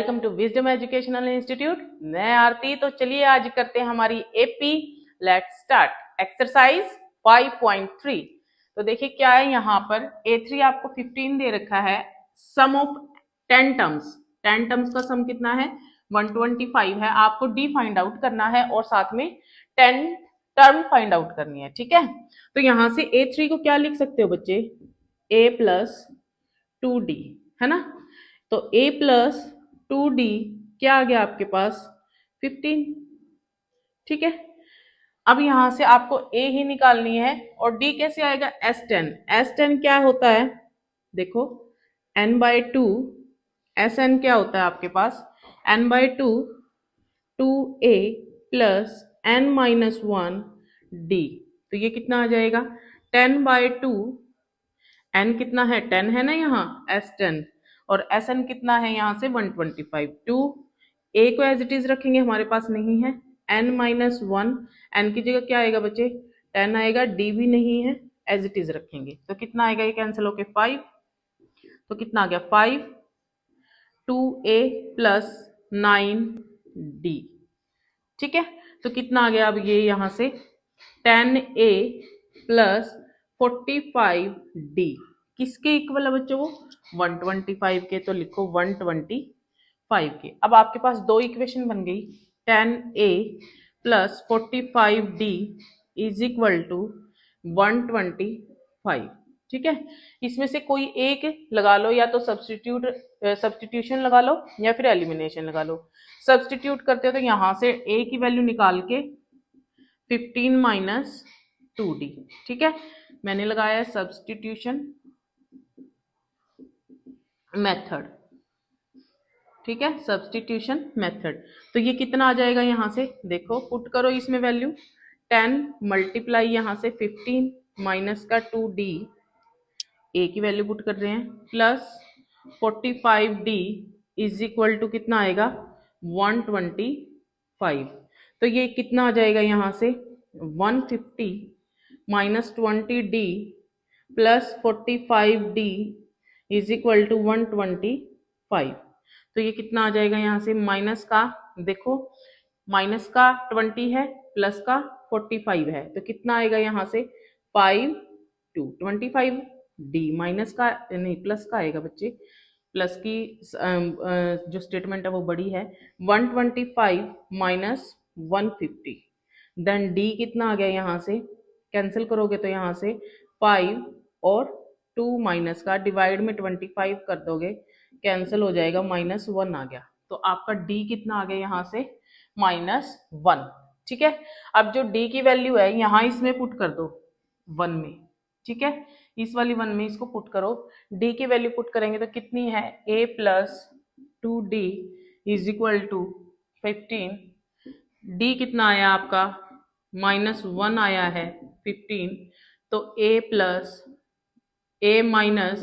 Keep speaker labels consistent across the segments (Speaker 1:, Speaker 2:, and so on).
Speaker 1: Welcome to wisdom educational institute. मैं आरती। तो चलिए आज करते हैं हमारी एपी। Let's start exercise 5.3। तो देखिए क्या है यहाँ पर, A3 आपको 15 दे रखा है। सम ऑफ 10 टर्म्स, 10 टर्म्स का सम कितना है 125 है। आपको डी फाइंड आउट करना है और साथ में 10 टर्म फाइंड आउट करनी है। ठीक है, तो यहाँ से A3 को क्या लिख सकते हो बच्चे, A प्लस 2D है ना। तो A प्लस 2D क्या आ गया आपके पास 15। ठीक है, अब यहां से आपको A ही निकालनी है और D कैसे आएगा S10। S10 क्या होता है देखो, n/2 Sn क्या होता है आपके पास n/2 2A plus n-1 D। तो ये कितना आ जाएगा 10/2, n कितना है 10 है ना यहाँ S10, और Sn कितना है यहाँ से 125। 2 A को एज इट इज रखेंगे, हमारे पास नहीं है। n-1, n की जगह क्या आएगा बच्चे 10 आएगा, D भी नहीं है, एज इट इज रखेंगे तो कितना आएगा, ये कैंसिल होके 5। तो कितना आ गया 5 2A प्लस 9D। ठीक है, तो कितना आ गया अब ये यहाँ से 10A प्लस 45D किसके इक्वल है बच्चों, वो 125 के। तो लिखो 125 के। अब आपके पास दो इक्वेशन बन गई, 10A plus 45D is equal to 125। ठीक है, इसमें से कोई एक लगा लो, या तो सब्स्टिट्यूशन लगा लो या फिर एलिमिनेशन लगा लो। सब्स्टिट्यूट करते हो तो यहां से A की वैल्यू निकाल के 15 माइनस 2D। ठीक है, मैंने लगाया है सब्स्टिट्यूशन मेथड। ठीक है, सब्स्टिट्यूशन मेथड। तो ये कितना आ जाएगा यहाँ से देखो, पुट करो इसमें वैल्यू 10 मल्टीप्लाई यहाँ से 15 माइनस का 2D, A की वैल्यू पुट कर रहे हैं, plus 45D is equal to कितना आएगा 125। तो ये कितना आ जाएगा यहाँ से 150 minus 20D plus 45D is equal to 125। तो ये कितना आ जाएगा यहाँ से, माइनस का देखो, माइनस का 20 है, प्लस का 45 है, तो कितना आएगा यहाँ से 5 2 25। डी माइनस का नहीं प्लस का आएगा बच्चे, प्लस की जो स्टेटमेंट है वो बड़ी है। 125 माइनस 150, देन डी कितना आ गया यहाँ से, कैंसिल करोगे तो यहाँ से 5 और 2 माइनस का डिवाइड में 25 कर दोगे, कैंसिल हो जाएगा, -1 आ गया। तो आपका डी कितना आ गया यहाँ से -1। ठीक है, अब जो डी की वैल्यू है यहाँ इसमें पुट कर दो 1 में। ठीक है, इस वाली 1 में इसको पुट करो, डी की वैल्यू पुट करेंगे तो कितनी है A plus 2D is equal to 15। D कितना आया आपका -1 आया है 15, तो A plus A minus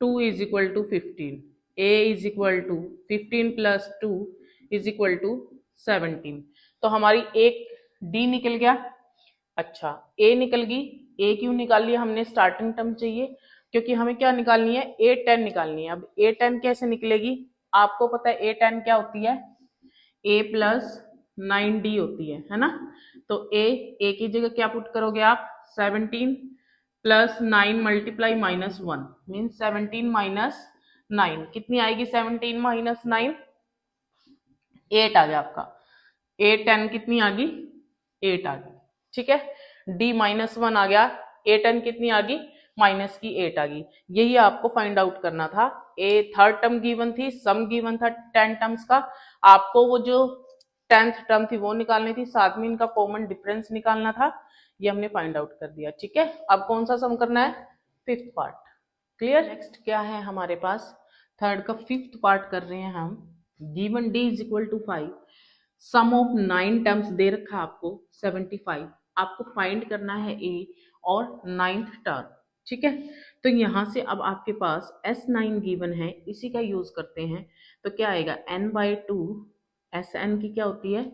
Speaker 1: 2 is equal to 15। A is equal to 15 plus 2 is equal to 17। तो हमारी एक D निकल गया। अच्छा, A निकल गई। A क्यों निकाल लिया हमने, स्टार्टिंग टर्म चाहिए, क्योंकि हमें क्या निकालनी है A10 निकालनी है। अब A10 कैसे निकलेगी, आपको पता है A10 क्या होती है, A प्लस 9D होती है ना। तो A की जगह क्या पुट करोगे आप 17 प्लस 9 मल्टीप्लाई -1 मीन 17 माइनस 9 कितनी आएगी, 17 माइनस 9 8 आ गया आपका। A10 कितनी आ गई 8 आ गई। ठीक है, D -1 आ गया, A10 कितनी आ गई माइनस की 8 आ गई। यही आपको फाइंड आउट करना था। ए थर्ड टर्म गिवन थी, सम गिवन था 10 टर्म्स का, आपको वो जो 10th टर्म थी वो निकालनी थी, साथ में इनका कॉमन डिफरेंस निकालना था। ये हमने फाइंड आउट कर दिया। ठीक है, अब कौन सा सम करना है, 5th पार्ट। क्लियर। नेक्स्ट क्या है हमारे पास, थर्ड का 5th पार्ट कर रहे हैं हम। Given D is equal to 5, sum of 9 terms दे रखा आपको 75, आपको फाइंड करना है A और 9th टर्म। ठीक है, तो यहाँ से अब आपके पास S9 गिवन है, इसी का यूज करते हैं। तो क्या आएगा n/2, Sn की क्या होती है,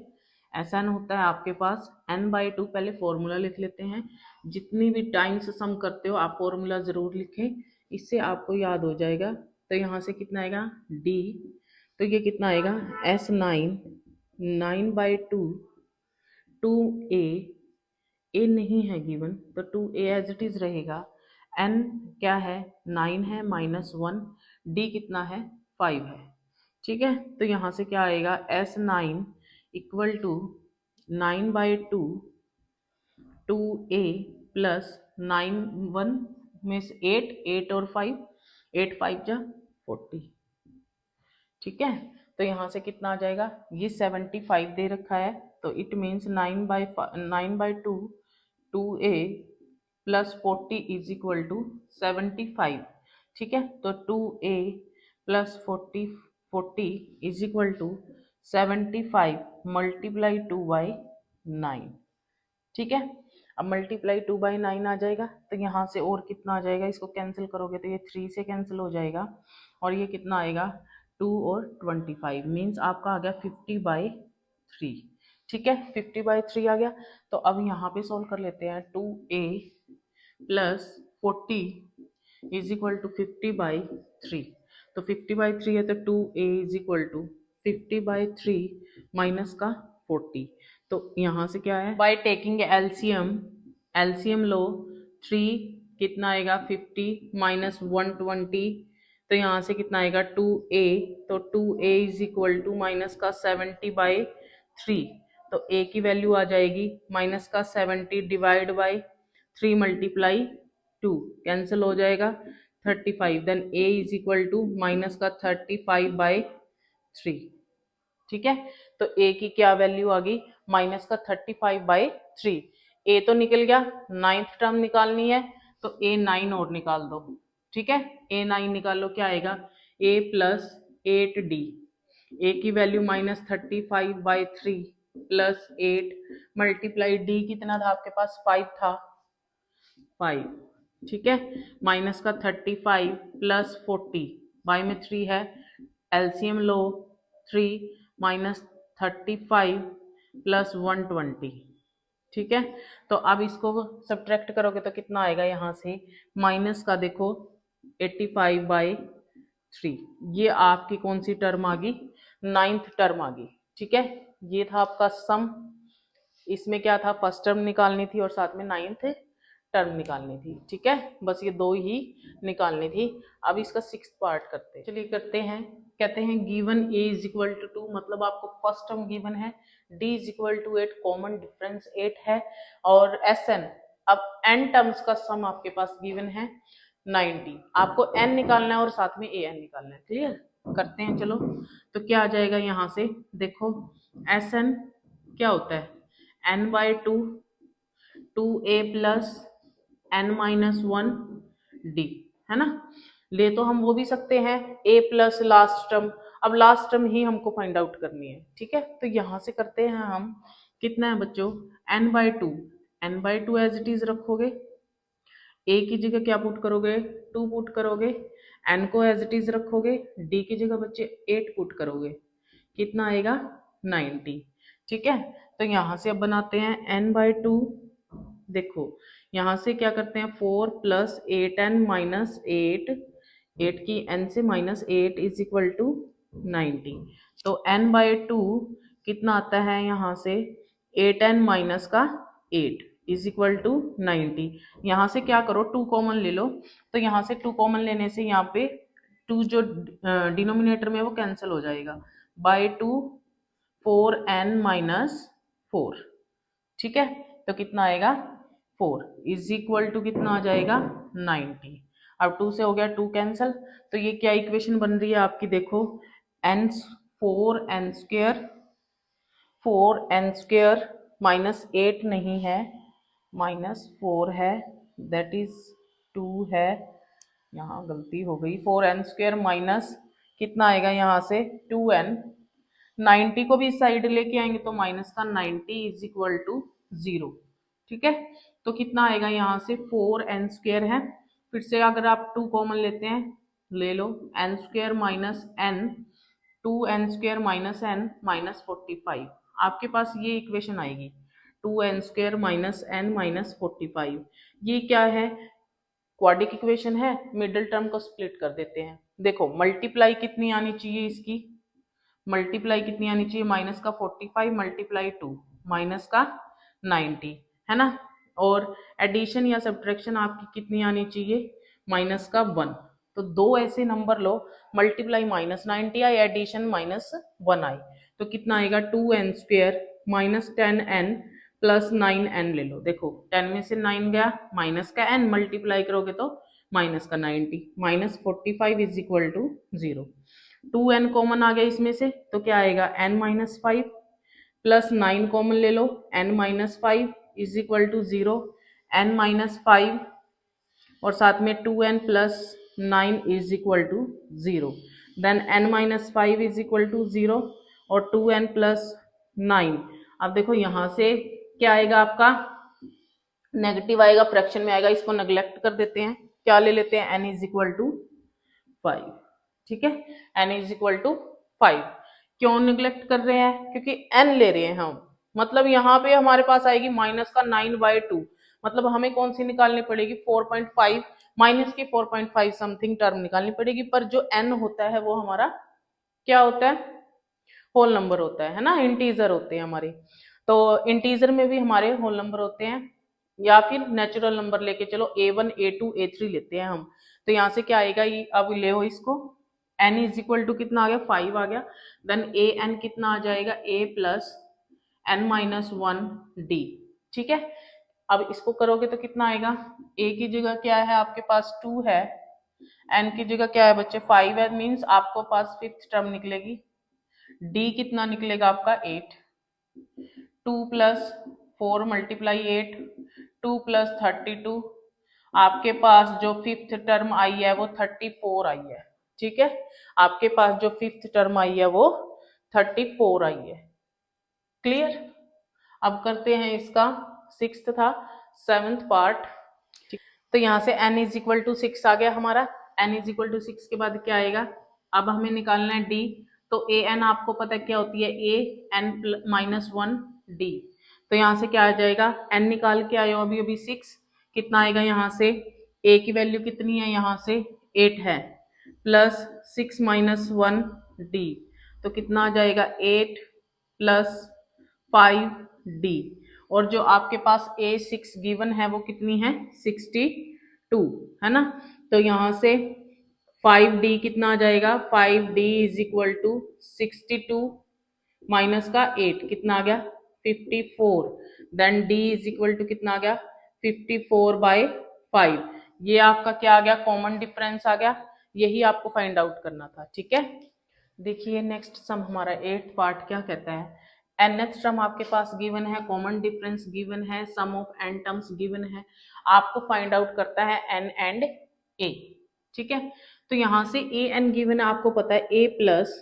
Speaker 1: Sn होता है आपके पास n/2। पहले फॉर्मूला लिख लेते हैं, जितनी भी टाइम्स सम करते हो आप फॉर्मूला जरूर लिखें, इससे आपको याद हो जाएगा। तो यहाँ से कितना आएगा D तो ये कितना आएगा S9 9/2 2a, ए नहीं है गिवन तो 2a एज इट इज रहेगा। n क्या है 9 है -1, d कितना है 5 है। ठीक है, तो यहाँ से क्या आएगा S9 equal to 9/2 2a plus 9 1 में से 8 और 5 8 5 जा 40। ठीक है, तो यहाँ से कितना आ जाएगा, ये 75 दे रखा है तो it means 9/2 2a plus 40 is equal to 75। ठीक है, तो 2a plus 40 is equal to 75 multiply 2/9। ठीक है, अब मल्टीप्लाई 2/9 आ जाएगा तो यहाँ से और कितना आ जाएगा, इसको कैंसिल करोगे तो ये 3 से कैंसिल हो जाएगा और ये कितना आएगा 2 और 25 मीन्स आपका आ गया 50/3। ठीक है, 50/3 आ गया। तो अब यहाँ पे सॉल्व कर लेते हैं 2a plus 40 is equal to 50/3। तो 50/3 है तो 2a is equal to 50/3 minus का 40। तो यहाँ से क्या है बाय टेकिंग एलसीएम लो 3 कितना आएगा 50 माइनस 120, तो यहाँ से कितना आएगा 2a, तो 2a is equal to minus का 70/3। तो a की वैल्यू आ जाएगी माइनस का 70 डिवाइड बाई 3 मल्टीप्लाई 2 कैंसिल हो जाएगा 35, then a is equal to minus का 35/3। ठीक है, तो a की क्या वैल्यू आ गई माइनस का 35/3। a तो निकल गया, 9th टर्म निकालनी है तो a 9 और निकाल दो। ठीक है, a 9 निकालो क्या आएगा a प्लस 8d, a की value minus 35/3 plus 8 multiply d कितना था आपके पास 5 था 5। ठीक है, माइनस का 35 प्लस 40 बाई में 3 है, एलसीएम लो 3 माइनस 35 प्लस 120। ठीक है, तो अब इसको सब्ट्रैक्ट करोगे तो कितना आएगा यहाँ से माइनस का देखो 85/3। ये आपकी कौन सी टर्म आ गई 9th टर्म आ गई। ठीक है, ये था आपका सम, इसमें क्या था फर्स्ट टर्म निकालनी थी और साथ में 9th टर्म निकालनी थी। ठीक है, बस ये दो ही निकालनी थी। अब इसका 6th पार्ट करते हैं, चलिए करते हैं। कहते हैं given a is equal to 2, मतलब आपको फर्स्ट टर्म गिवन है, d is equal to 8, common difference 8 है और Sn, अब n टर्म्स का सम आपके पास गिवन है 90, आपको n निकालना है और साथ में an निकालना है। क्लियर करते हैं चलो, तो क्या आ जाएगा यहाँ से देखो Sn क्या होता है n/2 2a प्लस n-1d है ना, ले तो हम वो भी सकते हैं a प्लस लास्ट टर्म, अब लास्ट टर्म ही हमको फाइंड आउट करनी है। ठीक है, तो यहाँ से करते हैं हम, कितना है बच्चों n/2 एज इट इज रखोगे, a की जगह क्या पुट करोगे 2 पुट करोगे, n को एज इट इज रखोगे, d की जगह बच्चे 8 पुट करोगे, कितना आएगा 90। ठीक है, तो यहाँ से अब बनाते हैं n/2, देखो यहाँ से क्या करते हैं 4 प्लस 8n माइनस 8 की n से माइनस 8 इज इक्वल टू 90। तो n/2 कितना आता है यहाँ से 8n माइनस का 8 इज इक्वल टू 90। यहाँ से क्या करो 2 कॉमन ले लो, तो यहाँ से 2 कॉमन लेने से यहाँ पे 2 जो डिनोमिनेटर में वो कैंसिल हो जाएगा, बाय 2 4n माइनस 4। ठीक है, तो कितना आएगा 4 इज इक्वल टू कितना आ जाएगा 90। अब 2 से हो गया 2 कैंसल, तो ये क्या इक्वेशन बन रही है आपकी देखो n स्क्वायर माइनस 8 नहीं है माइनस 4 है, दैट इज 2 है, यहाँ गलती हो गई, 4n स्क्वायर माइनस कितना आएगा यहाँ से 2n, 90 को भी इस साइड लेके आएंगे तो माइनस का 90 इज इक्वल टू 0। ठीक है, तो कितना आएगा यहाँ से 4n स्क्वायर है, फिर से अगर आप 2 कॉमन लेते हैं ले लो, n square minus n 2n square minus n minus 45, आपके पास ये इक्वेशन आएगी 2n square minus n minus 45। ये क्या है क्वाड्रिक इक्वेशन है, मिडिल टर्म को स्प्लिट कर देते हैं। देखो मल्टीप्लाई कितनी आनी चाहिए इसकी मल्टीप्लाई कितनी आनी चाहिए, माइनस का 45 मल्टीप्लाई 2 माइनस का 90, है ना। और एडिशन या सब्ट्रैक्शन आपकी कितनी आनी चाहिए, माइनस का 1। तो दो ऐसे नंबर लो, मल्टीप्लाई -90 आई, एडिशन -1 आई, तो कितना आएगा 2n² minus 10n plus 9n ले लो। देखो 10 में से 9 गया, माइनस का n मल्टीप्लाई करोगे तो माइनस का 90, -45 is equal to 0। 2n common आ गया इसमें से, तो क्या आएगा n-5 प्लस 9 कॉमन ले लो, n-5 is equal to 0, n-5 और साथ में 2n plus 9 is equal to 0, then n-5 is equal to 0 और 2n प्लस 9। अब देखो यहां से क्या आएगा आपका, नेगेटिव आएगा, फ्रैक्शन में आएगा, इसको नेग्लेक्ट कर देते हैं, क्या ले लेते हैं n इज इक्वल टू 5, ठीक है, n इज इक्वल टू 5। क्यों निग्लेक्ट कर रहे हैं, क्योंकि n ले रहे हैं हम, मतलब यहाँ पे हमारे पास आएगी माइनस का 9/2, मतलब हमें कौन सी निकालनी पड़ेगी 4.5, माइनस की 4.5 समथिंग टर्म निकालनी पड़ेगी, पर जो n होता है वो हमारा क्या होता है, होल नंबर होता है ना, इंटीजर होते हैं हमारे। तो इंटीजर में भी हमारे होल नंबर होते हैं, या फिर नेचुरल नंबर लेके चलो a1 a2 a3 लेते हैं हम। तो यहाँ से क्या आएगा, ये अब ले हो इसको, n इज इक्वल टू कितना आ गया 5 आ गया, देन a n कितना आ जाएगा a प्लस n-1 d, ठीक है। अब इसको करोगे तो कितना आएगा, a की जगह क्या है आपके पास 2 है, n की जगह क्या है बच्चे 5 है, मीन्स आपको पास फिफ्थ टर्म निकलेगी, d कितना निकलेगा आपका 8, 2 प्लस 4 मल्टीप्लाई 8, 2 प्लस 32, आपके पास जो फिफ्थ टर्म आई है वो 34 आई है, ठीक है, आपके पास जो फिफ्थ टर्म आई है वो 34 आई है, क्लियर। अब करते हैं इसका सिक्स्थ था, सेवंथ पार्ट। तो यहाँ से n इज इक्वल टू 6 आ गया हमारा, n इज इक्वल टू 6 के बाद क्या आएगा, अब हमें निकालना है d, तो a n आपको पता है क्या होती है, a n-1 d, तो यहाँ से क्या आ जाएगा, n निकाल के आए हो अभी अभी 6, कितना आएगा यहाँ से, a की वैल्यू कितनी है यहाँ से 8 है, प्लस 6-1 d, तो कितना आ जाएगा 8 प्लस 5d, और जो आपके पास a6 गिवन है वो कितनी है 62, है ना। तो यहाँ से 5d कितना आ जाएगा, 5d is equal to 62 minus का 8 कितना आ गया 54, then d is equal to कितना आ गया 54/5, ये आपका क्या आ गया, कॉमन डिफरेंस आ गया, यही आपको फाइंड आउट करना था, ठीक है। देखिए नेक्स्ट सम हमारा 8th पार्ट क्या कहता है, nth टर्म आपके पास गिवन है, कॉमन डिफरेंस गिवन है, सम ऑफ n टर्म्स गिवन है, आपको फाइंड आउट करता है n एंड a, ठीक है। तो यहाँ से a n गिवन है, आपको पता है a प्लस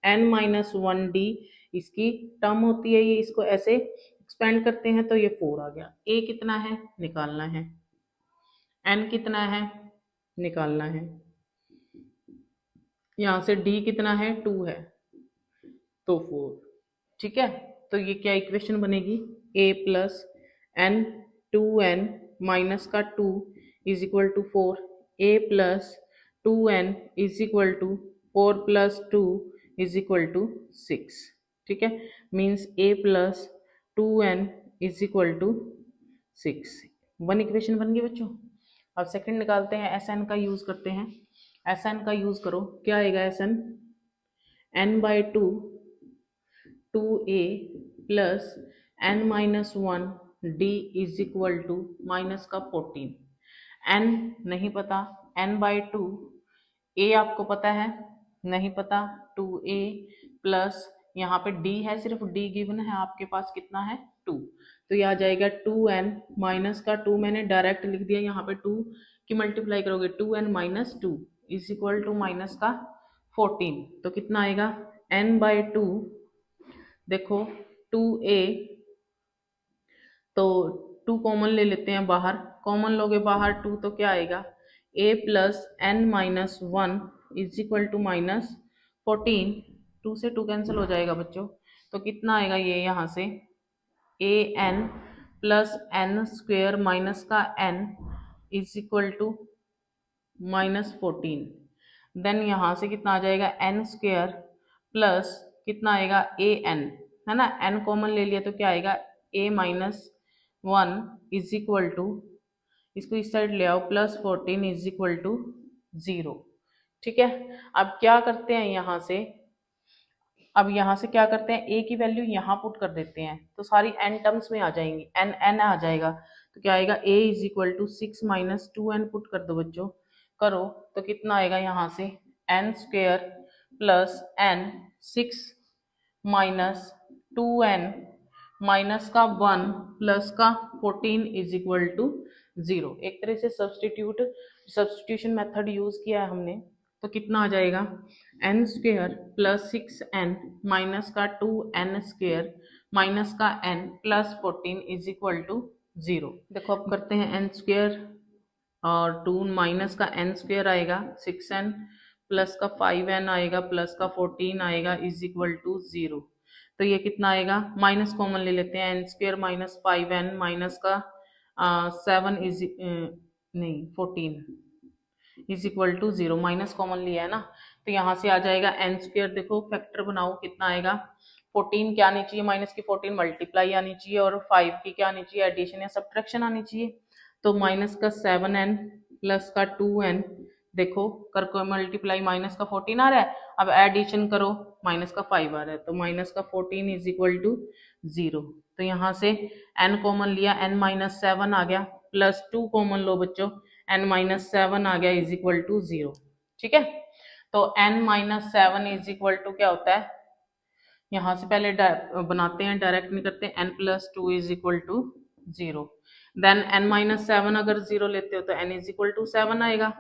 Speaker 1: n-1 d इसकी टर्म होती है, ये इसको ऐसे एक्सपेंड करते हैं तो ये 4 आ गया, a कितना है निकालना है, n कितना है निकालना है, यहाँ से d कितना है 2 है तो 4, ठीक है। तो ये क्या इक्वेशन बनेगी, a प्लस n-2n माइनस का 2 is equal to 4, a plus 2n is equal to 4 plus 2 is equal to 6, ठीक है, means a plus 2n is equal to 6, one equation बन गई बच्चों। अब सेकंड निकालते हैं, Sn का यूज करते हैं, Sn का यूज करो, क्या आएगा Sn, n/2 2a plus n-1 d is equal to minus का 14, n नहीं पता, n/2, a आपको पता है नहीं पता, 2a प्लस यहाँ पे d है, सिर्फ d गिवन है आपके पास कितना है 2, तो ये आ जाएगा 2n माइनस का 2, मैंने डायरेक्ट लिख दिया, यहाँ पे 2 की मल्टीप्लाई करोगे 2n minus 2 is equal to minus का 14, तो कितना आएगा n/2, देखो 2a, तो 2 कॉमन ले लेते हैं बाहर, कॉमन लोगे बाहर 2 तो क्या आएगा a plus n-1 is equal to minus 14, 2 से 2 कैंसिल हो जाएगा बच्चों, तो कितना आएगा ये यहाँ से a n plus n² minus का n is equal to -14, then यहाँ से कितना आ जाएगा n² प्लस कितना आएगा ए एन, है ना, एन कॉमन ले लिया तो क्या आएगा ए माइनस 1 इज इक्वल टू, इसको इस साइड ले आओ, प्लस 14 इज इक्वल टू 0। ठीक है, अब क्या करते हैं यहाँ से, अब यहाँ से क्या करते हैं, ए की वैल्यू यहाँ पुट कर देते हैं तो सारी एन टर्म्स में आ जाएंगी, एन एन आ जाएगा तो क्या आएगा A is equal to 6 minus 2n put कर दो बच्चों, करो तो कितना आएगा यहाँ से N square plus N 6 minus 2n minus का 1 प्लस का 14 इज इक्वल टू 0। एक तरह से सब्स्टिट्यूशन मेथड यूज किया है हमने, तो कितना आ जाएगा N square plus 6n minus का 2n स्क्वेयर माइनस का n plus 14 is equal to 0। देखो अब करते हैं एन स्क्वेयर और 2 माइनस का n स्क्वेयर आएगा 6n प्लस का 5n आएगा प्लस का 14 आएगा इज इक्वल टू 0। तो ये कितना आएगा, माइनस कॉमन ले लेते हैं, N square minus 5n minus का 7 इज नहीं 14 is equal to 0, minus common लिया है ना, तो यहाँ से आ जाएगा एन स्क्वेयर, देखो फैक्टर बनाओ कितना आएगा, 14 क्या आनी चाहिए, माइनस की 14 मल्टीप्लाई आनी चाहिए और 5 की क्या आनी चाहिए, एडिशन या सब्ट्रैक्शन आनी चाहिए। तो माइनस का 7n प्लस का 2n, देखो कर को मल्टीप्लाई, माइनस का 14 आ रहा है, अब एडिशन करो माइनस का 5 आ रहा है, तो माइनस का 14 इज इक्वल टू 0। तो यहाँ से n कॉमन लिया, n माइनस 7 आ गया, प्लस 2 कॉमन लो बच्चों, n माइनस 7 आ गया इज इक्वल टू 0। ठीक है, तो n minus 7 is equal to क्या होता है, यहाँ से पहले बनाते हैं, डायरेक्ट नहीं करते, n plus 2 is equal to 0। Then n minus 7 अगर 0 लेते हो तो n इज इक्वल टू 7 आएगा,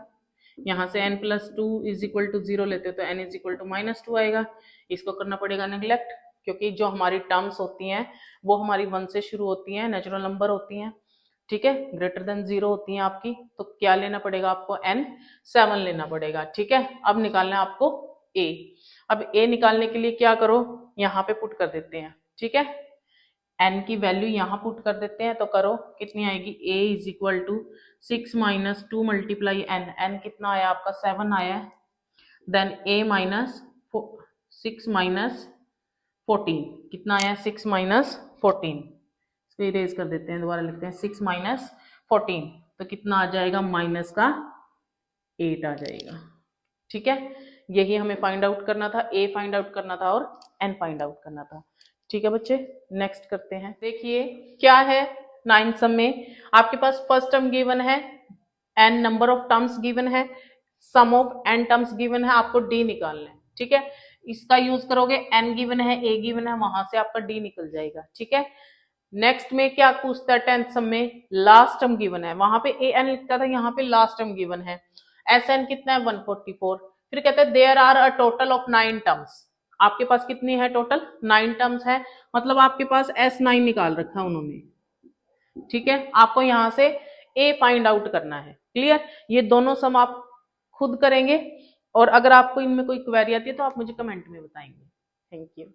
Speaker 1: यहाँ से n plus 2 is equal to 0 लेते हो तो n is equal to minus 2 आएगा। इसको करना पड़ेगा नेग्लेक्ट, क्योंकि जो हमारी टर्म्स होती हैं वो हमारी 1 से शुरू होती हैं, नेचुरल नंबर होती हैं, ठीक है, ग्रेटर देन 0 होती हैं आपकी, तो क्या लेना पड़ेगा आपको, n 7 लेना पड़ेगा। ठीक है, अब निकालना है आपको a। अब a निकालने के लिए क्या करो, यहाँ पे पुट कर देते हैं, ठीक है, n की वैल्यू यहाँ पुट कर देते हैं, तो करो कितनी आएगी, a is equal to 6 minus 2 multiply n, n कितना आया आपका 7 आया है, देन a माइनस 6 माइनस 14 कितना आया 6 माइनस 14, इसको इरेज कर देते हैं, दोबारा लिखते हैं 6 माइनस 14, तो कितना आ जाएगा माइनस का 8 आ जाएगा। ठीक है, यही हमें फाइंड आउट करना था, a फाइंड आउट करना था और n फाइंड आउट करना था। ठीक है बच्चे, नेक्स्ट करते हैं। देखिए क्या है 9th सम में, आपके पास फर्स्ट टर्म गिवन है, n number of terms given है, सम ऑफ n टर्म्स गिवन है, आपको d निकालना है। ठीक है, इसका यूज करोगे, n गिवन है, a गिवन है, वहां से आपका d निकल जाएगा। ठीक है, नेक्स्ट में क्या पूछता है 10th सम में, लास्ट टर्म गिवन है, वहां पे an लिखता था, यहाँ पे लास्ट टर्म गिवन है, sn कितना है 144, फिर कहते हैं there are a total of 9 terms, आपके पास कितनी है टोटल 9 टर्म्स है, मतलब आपके पास S9 निकाल रखा है उन्होंने। ठीक है, आपको यहां से a फाइंड आउट करना है। क्लियर, ये दोनों सम आप खुद करेंगे और अगर आपको इनमें कोई क्वेरी आती है तो आप मुझे कमेंट में बताएंगे। Thank you.